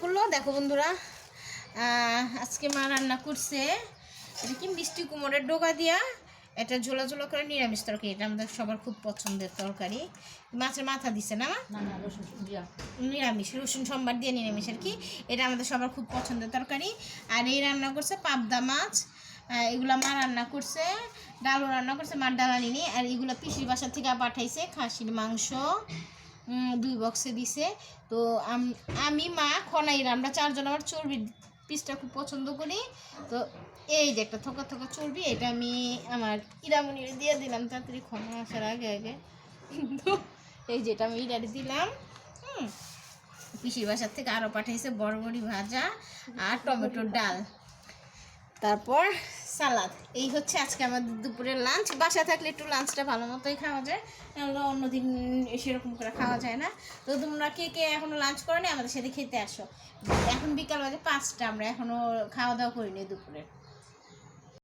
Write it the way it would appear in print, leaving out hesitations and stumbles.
করলো। দেখো বন্ধুরা, আজকে মা রান্না করছে এটা কি মিষ্টি কুমড়ের ডোকা দিয়া এটা ঝোলা ঝোলা করে নিরামিষ তরকারি। এটা আমাদের সবার খুব পছন্দের তরকারি। মাছের মাথা দিছে না নিরামিষ, রসুন সোমবার দিয়ে নিরামিষ আর কি। এটা আমাদের সবার খুব পছন্দের তরকারি। আর এই রান্না করছে পাবদা মাছ, এগুলো মা রান্না করছে। ডালও রান্না করছে, মার ডাল আনিনি। আর এগুলো পিসির বাসা থেকে পাঠাইছে খাসির মাংস, 2 বক্সে দিছে। তো আমি মা খনাইরা আমরা 4 জন আমার চর্বির পিসটা খুব পছন্দ করি। তো এই যে একটা থোকা থোকা চর্বি, এটা আমি আমার ইরামনির দিয়ে দিলাম তাড়াতাড়ি খনা আসার আগে আগে। তো এই যেটা আমি ইরারে দিলাম। পিসির বাসার থেকে আরও পাঠাইছে বড়বড়ি ভাজা আর টমেটোর ডাল, তারপর সালাদ। এই হচ্ছে আজকে আমাদের দুপুরের লাঞ্চ। বাসা থাকলে একটু লাঞ্চটা ভালো মতোই খাওয়া যায়, নাহলে অন্যদিন সেরকম করে খাওয়া যায় না। তো তোমরা কে কে এখনও লাঞ্চ করো নি আমাদের সাথে খেতে আসো। এখন বিকাল বাজে 5টা, আমরা এখনও খাওয়া দাওয়া করিনি দুপুরে।